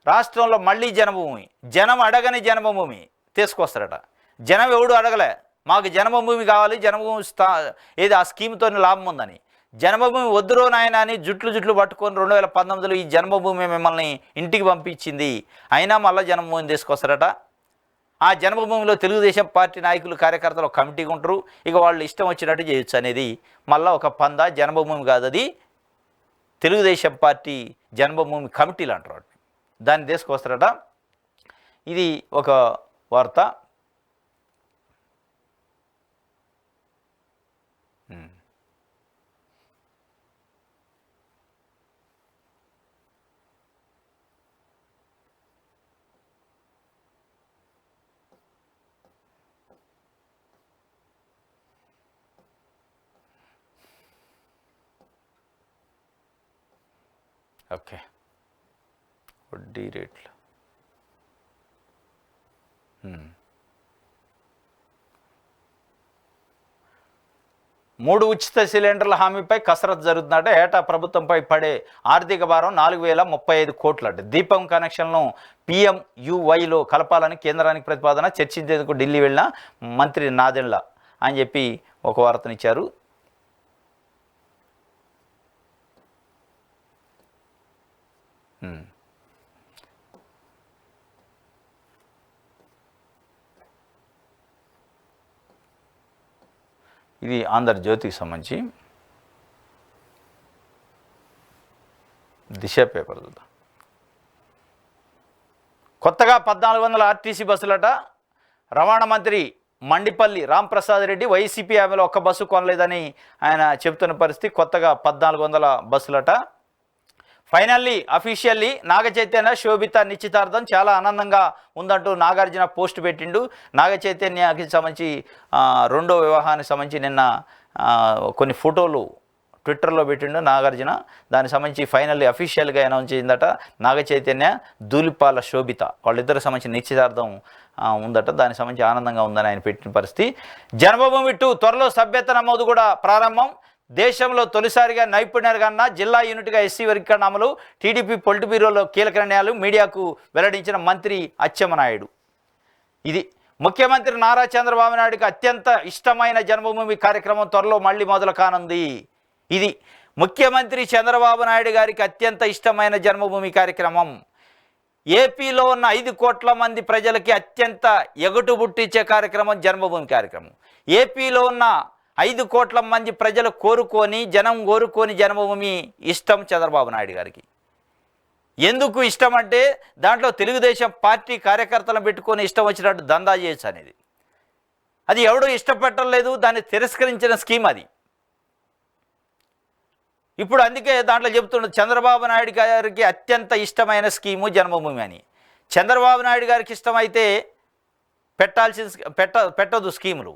రాష్ట్రంలో మళ్ళీ జన్మభూమి, జనం అడగని జన్మభూమి తీసుకొస్తారట. జనం ఎవడు అడగలే, మాకు జన్మభూమి కావాలి, జన్మభూమి ఏది ఆ స్కీమ్తో లాభం ఉందని. జన్మభూమి వద్దురో నాయన అని జుట్లు పట్టుకొని 2019లో ఈ జన్మభూమి మిమ్మల్ని ఇంటికి పంపించింది, అయినా మళ్ళీ జన్మభూమిని తీసుకొస్తారట. ఆ జన్మభూమిలో తెలుగుదేశం పార్టీ నాయకులు, కార్యకర్తలు కమిటీగా ఉంటారు. ఇక వాళ్ళు ఇష్టం వచ్చినట్టు చేయొచ్చు అనేది మళ్ళీ ఒక పందా. జన్మభూమి కాదు, అది తెలుగుదేశం పార్టీ జన్మభూమి కమిటీలు అంటారు, దాన్ని తీసుకొస్తారట. ఇది ఒక వార్త. ఓకే, వడ్డీ రేట్లు. మూడు ఉచిత సిలిండర్ల హామీపై కసరత్తు జరుగుతుందట. ఏటా ప్రభుత్వంపై పడే ఆర్థిక భారం 4035 కోట్లట. దీపం కనెక్షన్లను PMUYలో కలపాలని కేంద్రానికి ప్రతిపాదన. చర్చించేందుకు ఢిల్లీ వెళ్ళిన మంత్రి నాదెండ్ల అని చెప్పి ఒక వార్తనిచ్చారు. ఇది ఆంధ్రజ్యోతికి సంబంధించి దిశ పేపర్ చూద్దాం. కొత్తగా 1400 ఆర్టీసీ బస్సులట. రవాణా మంత్రి మండిపల్లి రాంప్రసాద్ రెడ్డి వైసీపీ హామీలో ఒక్క బస్సు కొనలేదని ఆయన చెబుతున్న పరిస్థితి. కొత్తగా 1400 బస్సులట. ఫైనల్లీ అఫీషియల్లీ నాగ చైతన్య శోభిత నిశ్చితార్థం చాలా ఆనందంగా ఉందంటూ నాగార్జున పోస్ట్ పెట్టిండు. నాగ చైతన్యకి సంబంధించి రెండో వివాహానికి సంబంధించి నిన్న కొన్ని ఫోటోలు ట్విట్టర్లో పెట్టిండు నాగార్జున. దానికి సంబంధించి ఫైనల్లీ అఫీషియల్గా అనౌన్స్ చేసిందట. నాగ చైతన్య ధూళిపాల శోభిత వాళ్ళిద్దరికి సంబంధించి నిశ్చితార్థం ఉందట. దానికి సంబంధించి ఆనందంగా ఉందని ఆయన పెట్టిన పరిస్థితి. జన్మభూమి 2 త్వరలో సభ్యత నమోదు కూడా ప్రారంభం. దేశంలో తొలిసారిగా నైపుణ్యాలుగా జిల్లా యూనిట్గా ఎస్సీ వర్గీకరణ అమలు. టీడీపీ పొలిట్ బ్యూరోలో కీలక నిర్ణయాలు మీడియాకు వెల్లడించిన మంత్రి అచ్చెన్నాయుడు. ఇది ముఖ్యమంత్రి నారా చంద్రబాబు నాయుడుకి అత్యంత ఇష్టమైన జన్మభూమి కార్యక్రమం త్వరలో మళ్ళీ మొదలు కానుంది. ఇది ముఖ్యమంత్రి చంద్రబాబు నాయుడు గారికి అత్యంత ఇష్టమైన జన్మభూమి కార్యక్రమం. ఏపీలో ఉన్న 5 కోట్ల మంది ప్రజలకి అత్యంత ఎగుటు బుట్టించే కార్యక్రమం జన్మభూమి కార్యక్రమం. ఏపీలో ఉన్న 5 కోట్ల మంది ప్రజలు జనం కోరుకొని జన్మభూమి ఇష్టం చంద్రబాబు నాయుడు గారికి. ఎందుకు ఇష్టం అంటే దాంట్లో తెలుగుదేశం పార్టీ కార్యకర్తలను పెట్టుకొని ఇష్టం వచ్చినట్టు దందా చేయొచ్చు అనేది. అది ఎవడూ ఇష్టపెట్టలేదు, దాన్ని తిరస్కరించిన స్కీమ్ అది. ఇప్పుడు అందుకే దాంట్లో చెబుతున్న చంద్రబాబు నాయుడు గారికి అత్యంత ఇష్టమైన స్కీము జన్మభూమి అని. చంద్రబాబు నాయుడు గారికి ఇష్టమైతే పెట్టదు స్కీములు.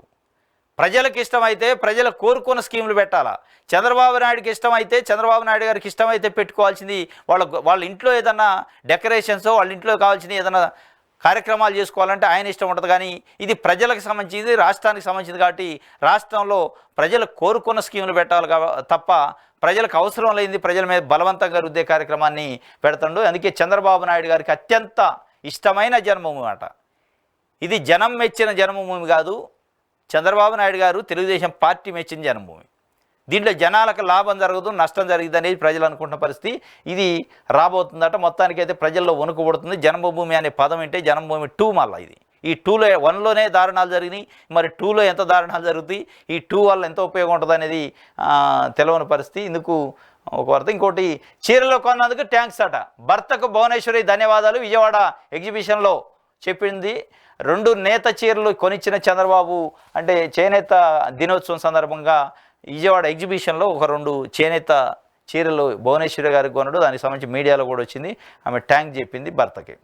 ప్రజలకు ఇష్టమైతే ప్రజలు కోరుకున్న స్కీములు పెట్టాలా. చంద్రబాబు నాయుడుకి ఇష్టమైతే చంద్రబాబు నాయుడు గారికి ఇష్టమైతే పెట్టుకోవాల్సింది వాళ్ళ ఇంట్లో ఏదన్నా డెకరేషన్స్, వాళ్ళ ఇంట్లో కావాల్సింది ఏదైనా కార్యక్రమాలు చేసుకోవాలంటే ఆయన ఇష్టం ఉంటుంది. కానీ ఇది ప్రజలకు సంబంధించింది, రాష్ట్రానికి సంబంధించింది కాబట్టి రాష్ట్రంలో ప్రజలు కోరుకున్న స్కీములు పెట్టాలి తప్ప ప్రజలకు అవసరం లేనిది ప్రజల మీద బలవంతంగా రుద్దే కార్యక్రమాన్ని పెడతాడు. అందుకే చంద్రబాబు నాయుడు గారికి అత్యంత ఇష్టమైన జన్మభూమి అట. ఇది జనం మెచ్చిన జన్మభూమి కాదు, చంద్రబాబు నాయుడు గారు తెలుగుదేశం పార్టీ మెచ్చిన జన్మభూమి. దీంట్లో జనాలకు లాభం జరగదు, నష్టం జరిగింది అనేది ప్రజలు అనుకుంటున్న పరిస్థితి. ఇది రాబోతుందట. మొత్తానికైతే ప్రజల్లో వణుకు పడుతుంది. జన్మభూమి అనే పదం అంటే జన్మభూమి 2 మళ్ళీ ఇది. ఈ 2లో 1లోనే దారుణాలు జరిగినాయి, మరి 2లో ఎంత దారుణాలు జరుగుతాయి, ఈ 2 వల్ల ఎంత ఉపయోగం ఉంటుంది అనేది తెలవని పరిస్థితి. ఇందుకు ఒక వార్త. ఇంకోటి, చీరలో కొన్నందుకు థ్యాంక్స్ అట. భర్తకు భువనేశ్వరి ధన్యవాదాలు విజయవాడ ఎగ్జిబిషన్లో చెప్పింది. 2 నేత చీరలు కొనిచ్చిన చంద్రబాబు అంటే చేనేత దినోత్సవం సందర్భంగా విజయవాడ ఎగ్జిబిషన్లో ఒక 2 చేనేత చీరలు భువనేశ్వరి గారికి కొనడు. దానికి సంబంధించి మీడియాలో కూడా వచ్చింది. ఆమె థ్యాంక్ చెప్పింది భర్తకి.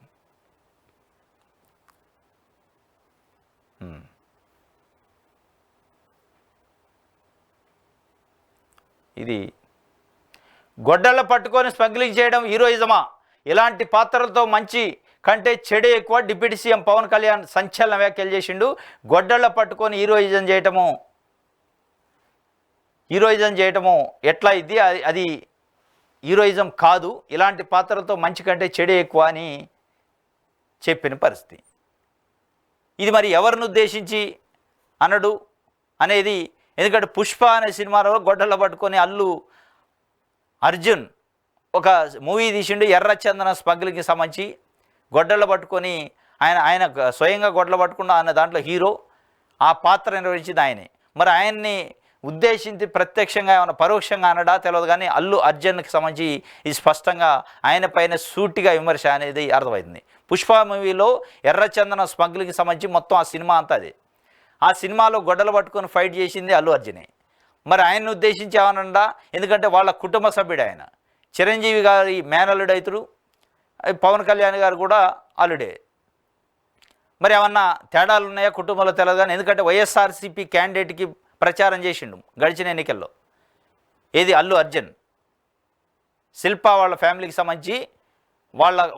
ఇది గొడ్డళ్ళ పట్టుకొని స్మగ్లింగ్ చేయడం హీరోయిజమా? ఇలాంటి పాత్రలతో మంచి కంటే చెడే ఎక్కువ. డిప్యూటీ సీఎం పవన్ కళ్యాణ్ సంచలన వ్యాఖ్యలు చేసిండు. గొడ్డళ్ళ పట్టుకొని హీరోయిజం చేయటము ఎట్లా ఇది? అది హీరోయిజం కాదు. ఇలాంటి పాత్రలతో మంచి కంటే చెడే ఎక్కువ అని చెప్పిన పరిస్థితి. ఇది మరి ఎవరిని ఉద్దేశించి అన్నడు అనేది, ఎందుకంటే పుష్ప అనే సినిమాలో గొడ్డళ్ళ పట్టుకొని అల్లు అర్జున్ ఒక మూవీ తీసిండు ఎర్రచందన స్మగ్లింగ్కి సంబంధించి. గొడ్డళ్ళ పట్టుకొని ఆయన స్వయంగా గొడ్డలు పట్టుకున్న ఆయన దాంట్లో హీరో, ఆ పాత్ర నిర్వహించింది ఆయనే. మరి ఆయన్ని ఉద్దేశించి ప్రత్యక్షంగా ఏమైనా పరోక్షంగా అనడా తెలియదు. కానీ అల్లు అర్జున్కి సంబంధించి ఇది స్పష్టంగా ఆయన పైన సూటిగా విమర్శ అనేది అర్థమవుతుంది. పుష్ప మూవీలో ఎర్రచందన స్మగ్లింగ్కి సంబంధించి మొత్తం ఆ సినిమా అంతా అది. ఆ సినిమాలో గొడ్డలు పట్టుకొని ఫైట్ చేసింది అల్లు అర్జునే. మరి ఆయన్ని ఉద్దేశించి ఏమనండా, ఎందుకంటే వాళ్ళ కుటుంబ సభ్యుడు ఆయన. చిరంజీవి గారి మేనల్లుడు అవుతాడు, పవన్ కళ్యాణ్ గారు కూడా అల్లుడే. మరి ఏమన్నా తేడాలు ఉన్నాయా కుటుంబంలో తెలియదు. కానీ ఎందుకంటే వైఎస్ఆర్సీపీ క్యాండిడేట్కి ప్రచారం చేసిండు గడిచిన ఎన్నికల్లో. ఏది అల్లు అర్జున్ శిల్ప వాళ్ళ ఫ్యామిలీకి సంబంధించి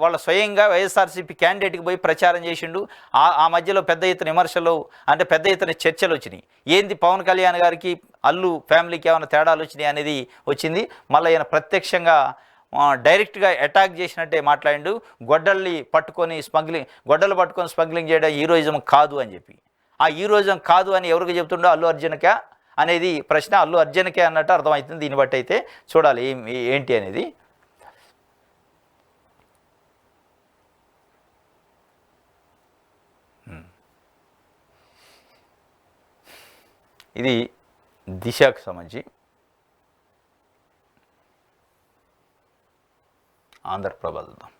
వాళ్ళ స్వయంగా వైఎస్ఆర్సీపీ క్యాండిడేట్కి పోయి ప్రచారం చేసిండు. ఆ మధ్యలో పెద్ద ఎత్తున విమర్శలు అంటే పెద్ద ఎత్తున చర్చలు వచ్చినాయి. ఏంది పవన్ కళ్యాణ్ గారికి అల్లు ఫ్యామిలీకి ఏమైనా తేడాలు వచ్చినాయి అనేది వచ్చింది. మళ్ళీ ఈయన ప్రత్యక్షంగా డైరెక్ట్గా అటాక్ చేసినట్టే మాట్లాడిండు. గొడ్డలు పట్టుకొని స్మగ్లింగ్ చేయడం హీరోయిజం కాదు అని చెప్పి. ఆ హీరోయిజం కాదు అని ఎవరికి చెప్తుండో అల్లు అర్జున్కే అనేది ప్రశ్న. అల్లు అర్జున్కే అన్నట్టు అర్థమవుతుంది. దీన్ని బట్టి అయితే చూడాలి ఏంటి అనేది. ఇది దిశకు సంబంధించి ఆంధ్రప్రభ చూద్దాం.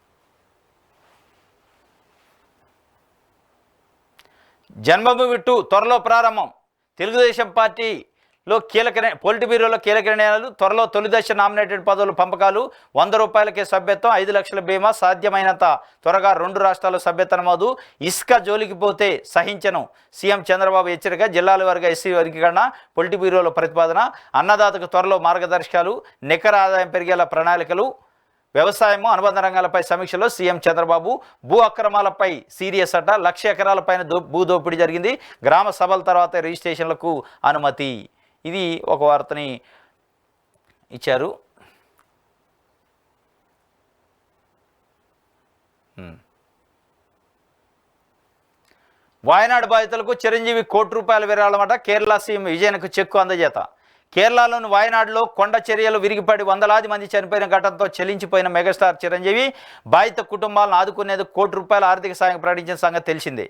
జన్మభూమి 2 త్వరలో ప్రారంభం. తెలుగుదేశం పార్టీలో పొలిట్ బ్యూరోలో కీలక నిర్ణయాలు. త్వరలో తొలిదశ నామినేటెడ్ పదవుల పంపకాలు. 100 రూపాయలకే సభ్యత్వం, 5 లక్షల బీమా, సాధ్యమైనంత త్వరగా 2 రాష్ట్రాల్లో సభ్యత్వ నమోదు. ఇసుక జోలికి పోతే సహించను సీఎం చంద్రబాబు హెచ్చరిక. జిల్లాల వారీగా ఎస్సీ వర్గీకరణ పొలిట్ బ్యూరోలో ప్రతిపాదన. అన్నదాతకు త్వరలో మార్గదర్శకాలు. నికర ఆదాయం పెరిగేలా ప్రణాళికలు. వ్యవసాయము అనుబంధ రంగాలపై సమీక్షలో సీఎం చంద్రబాబు. భూ అక్రమాలపై సీరియస్ అట. 1,00,000 ఎకరాలపైన భూ దోపిడీ జరిగింది. గ్రామ సభల తర్వాత రిజిస్ట్రేషన్లకు అనుమతి. ఇది ఒక వార్తని ఇచ్చారు. వాయనాడు బాధితులకు చిరంజీవి ₹1,00,00,000 విరాళమట. కేరళ సీఎం విజయన్కు చెక్కు అందజేత. కేరళలోని వాయనాడులో కొండ చర్యలు విరిగిపడి వందలాది మంది చనిపోయిన ఘటనతో చెల్లించిపోయిన మెగాస్టార్ చిరంజీవి బాధిత కుటుంబాలను ఆదుకునేందుకు ₹1,00,00,000 ఆర్థిక సాయం ప్రకటించిన సంగతి తెలిసిందే.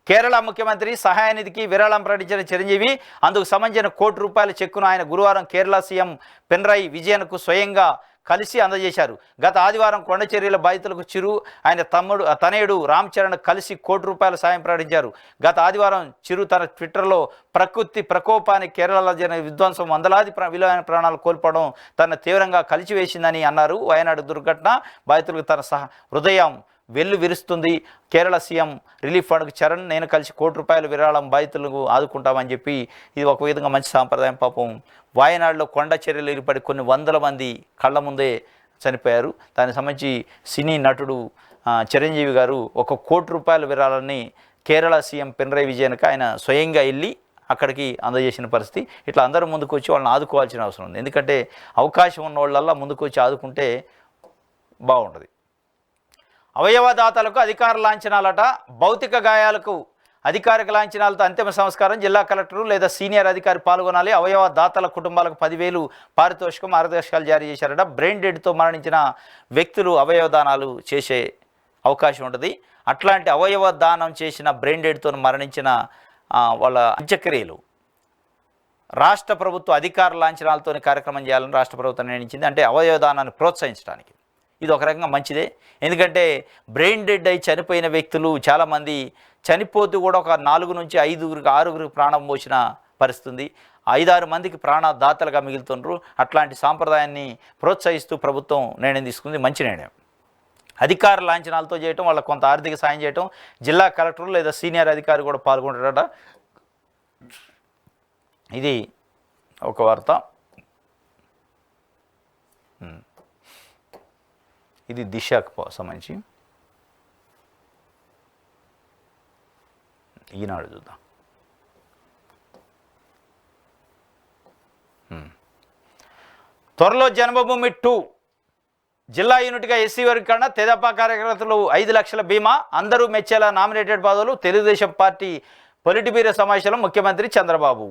కేరళ ముఖ్యమంత్రి సహాయ నిధికి విరాళం ప్రకటించిన చిరంజీవి అందుకు సంబంధించిన ₹1,00,00,000 చెక్కును ఆయన గురువారం కేరళ సీఎం పినరయి విజయన్కు స్వయంగా కలిసి అందజేశారు. గత ఆదివారం కొండచెర్యల బాధితులకు చిరు ఆయన తనయుడు రామ్ చరణ్ కలిసి ₹1,00,00,000 సాయం ప్రకటించారు. గత ఆదివారం చిరు తన ట్విట్టర్లో ప్రకృతి ప్రకోపానికి కేరళలో జరిగిన విధ్వంసం వందలాది విలువైన ప్రాణాలు కోల్పోవడం తన తీవ్రంగా కలిచివేసిందని అన్నారు. వయనాడు దుర్ఘటన బాధితులకు తన హృదయం వెల్లు విరుస్తుంది. కేరళ సీఎం రిలీఫ్ ఫండ్కు చరణ్ నేను కలిసి ₹1,00,00,000 విరాళం బాధితులకు ఆదుకుంటామని చెప్పి ఇది ఒక విధంగా మంచి సాంప్రదాయం. పాపం వాయనాడులో కొండ చర్యలు ఏర్పడి కొన్ని వందల మంది కళ్ళ ముందే చనిపోయారు. దానికి సంబంధించి సినీ నటుడు చిరంజీవి గారు ఒక ₹1,00,00,000 విరాళాన్ని కేరళ సీఎం పినరయి విజయన్కి ఆయన స్వయంగా వెళ్ళి అక్కడికి అందజేసిన పరిస్థితి. ఇట్లా అందరూ ముందుకు వచ్చి వాళ్ళని ఆదుకోవాల్సిన అవసరం ఉంది. ఎందుకంటే అవకాశం ఉన్న వాళ్ళల్లా ముందుకు వచ్చి ఆదుకుంటే బాగుంటుంది. అవయవదాతలకు అధికార లాంఛనాలట. భౌతిక గాయాలకు అధికారిక లాంఛనాలతో అంతిమ సంస్కారం. జిల్లా కలెక్టరు లేదా సీనియర్ అధికారి పాల్గొనాలి. అవయవదాతల కుటుంబాలకు 10,000 పారితోషికం మార్గదర్శకాలు జారీ చేశారట. బ్రెయిన్ డెడ్తో మరణించిన వ్యక్తులు అవయవదానాలు చేసే అవకాశం ఉంటుంది. అట్లాంటి అవయవదానం చేసిన బ్రెయిన్ డెడ్తో మరణించిన వాళ్ళ అంత్యక్రియలు రాష్ట్ర ప్రభుత్వ అధికార లాంఛనాలతో కార్యక్రమం చేయాలని రాష్ట్ర ప్రభుత్వం నిర్ణయించింది. అంటే అవయవదానాన్ని ప్రోత్సహించడానికి ఇది ఒక రకంగా మంచిదే. ఎందుకంటే బ్రెయిన్ డెడ్ అయి చనిపోయిన వ్యక్తులు చాలామంది చనిపోతూ కూడా ఒక 4 నుంచి 5-6 ప్రాణం పోసిన పరిస్థితి. 5-6 మందికి ప్రాణదాతలుగా మిగులుతుండ్రు. అట్లాంటి సాంప్రదాయాన్ని ప్రోత్సహిస్తూ ప్రభుత్వం నిర్ణయం తీసుకుంది. మంచి నిర్ణయం. అధికార లాంఛనాలతో చేయటం, వాళ్ళకు కొంత ఆర్థిక సాయం చేయటం. జిల్లా కలెక్టర్ లేదా సీనియర్ అధికారి కూడా పాల్గొంటారట. ఇది ఒక వార్త. ఇది దిశకు సంబంధించి ఈనాడు చూద్దాం. త్వరలో జన్మభూమి 2 జిల్లా యూనిట్గా ఎస్సీ వర్గీకరణ. తెదేపా కార్యకర్తలు 5 లక్షల బీమా. అందరూ మెచ్చేలా నామినేటెడ్ పదవులు. తెలుగుదేశం పార్టీ పొలిట్ బ్యూరో సమావేశంలో ముఖ్యమంత్రి చంద్రబాబు.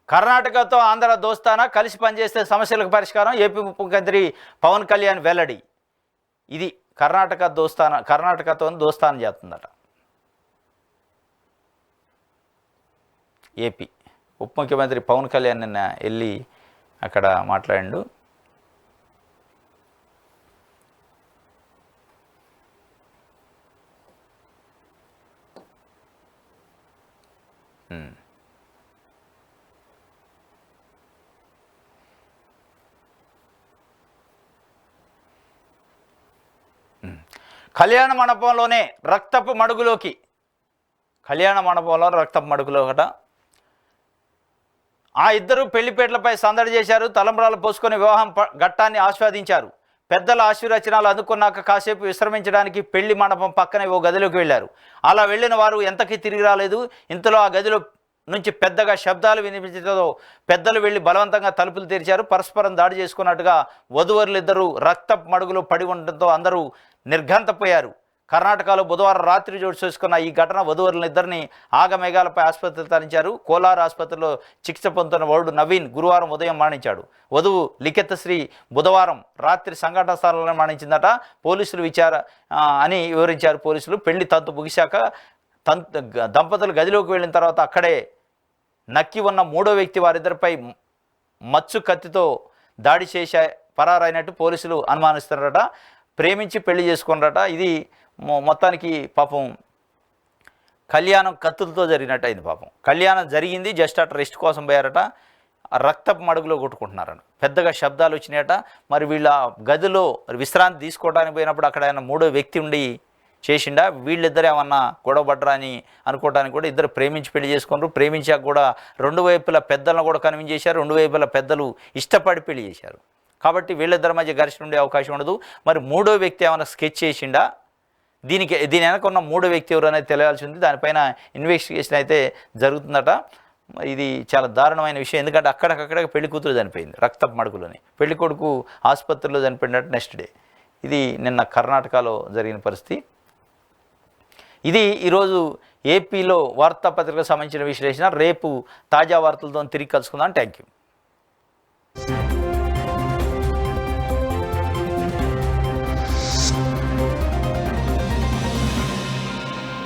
కర్ణాటకతో ఆంధ్ర దోస్తానా, కలిసి పనిచేస్తే సమస్యలకు పరిష్కారం. ఏపీ ముఖ్యమంత్రి పవన్ కళ్యాణ్ వెల్లడి. ఇది కర్ణాటకతో దోస్తానం చేస్తుందట ఏపీ. ఉప ముఖ్యమంత్రి పవన్ కళ్యాణ్ నిన్న వెళ్ళి అక్కడ మాట్లాడిండు. కళ్యాణ మండపంలోనే రక్తపు మడుగులోకి. కళ్యాణ మండపంలో రక్తపు మడుగులోకట. ఆ ఇద్దరు పెళ్లిపేటలపై సందడి చేశారు. తలంబ్రాలు పోసుకొని వివాహం ఘట్టాన్ని ఆస్వాదించారు. పెద్దల ఆశీర్వచనాలు అందుకున్నాక కాసేపు విశ్రమించడానికి పెళ్లి మండపం పక్కనే ఓ గదిలోకి వెళ్ళారు. అలా వెళ్ళిన వారు ఎంతకీ తిరిగి రాలేదు. ఇంతలో ఆ గదిలో నుంచి పెద్దగా శబ్దాలు వినిపించడంతో పెద్దలు వెళ్ళి బలవంతంగా తలుపులు తెరిచారు. పరస్పరం దాడి చేసుకున్నట్టుగా వధువరులిద్దరూ రక్తపు మడుగులో పడి ఉండటంతో అందరూ నిర్ఘంతపోయారు. కర్ణాటకలో బుధవారం రాత్రి చోటు చేసుకున్న ఈ ఘటన వధువరులిద్దరిని ఆగమేఘాలపై ఆసుపత్రికి తరలించారు. కోలార్ ఆసుపత్రిలో చికిత్స పొందుతున్న వరుడు నవీన్ గురువారం ఉదయం మరణించాడు. వధువు లిఖిత శ్రీ బుధవారం రాత్రి సంఘటన స్థలంలో మరణించిందట. పోలీసులు అని వివరించారు పోలీసులు. పెళ్లి తంతు ముగిశాక దంపతులు గదిలోకి వెళ్ళిన తర్వాత అక్కడే నక్కి ఉన్న మూడో వ్యక్తి వారిద్దరిపై మచ్చు కత్తితో దాడి చేసే పరారైనట్టు పోలీసులు అనుమానిస్తున్నారట. ప్రేమించి పెళ్లి చేసుకున్నారట. ఇది మొత్తానికి పాపం కళ్యాణం కత్తులతో జరిగినట్టు అయింది. పాపం కళ్యాణం జరిగింది, జస్ట్ అట్లా రెస్ట్ కోసం పోయారట. రక్తపు మడుగులో కొట్టుకుంటున్నారట. పెద్దగా శబ్దాలు వచ్చినాయట. మరి వీళ్ళ గదిలో విశ్రాంతి తీసుకోవడానికి పోయినప్పుడు అక్కడ ఆయన మూడో వ్యక్తి ఉండి చేసిండా, వీళ్ళిద్దరు ఏమన్నా గొడవపడ్డరా అని అనుకోవడానికి కూడా ఇద్దరు ప్రేమించి పెళ్లి చేసుకున్నారు. ప్రేమించాక కూడా రెండు వైపుల పెద్దలను కూడా కన్విన్స్ చేశారు. రెండు వైపుల పెద్దలు ఇష్టపడి పెళ్లి చేశారు. కాబట్టి వీళ్ళిద్దరి మధ్య ఘర్షణ ఉండే అవకాశం ఉండదు. మరి మూడో వ్యక్తి ఏమైనా స్కెచ్ చేసిండా, దీని వెనక ఉన్న మూడో వ్యక్తి ఎవరు అనేది తెలియాల్సి ఉంది. దానిపైన ఇన్వెస్టిగేషన్ అయితే జరుగుతుందట. ఇది చాలా దారుణమైన విషయం. ఎందుకంటే అక్కడికక్కడ పెళ్లి కూతురు చనిపోయింది రక్తపు మడుగులోని, పెళ్లి కొడుకు ఆసుపత్రిలో చనిపోయినట్టు నెక్స్ట్ డే. ఇది నిన్న కర్ణాటకలో జరిగిన పరిస్థితి. ఇది ఈరోజు ఏపీలో వార్తాపత్రికకు సంబంధించిన విశ్లేషణ. రేపు తాజా వార్తలతో తిరిగి కలుసుకుందాం. Thank you.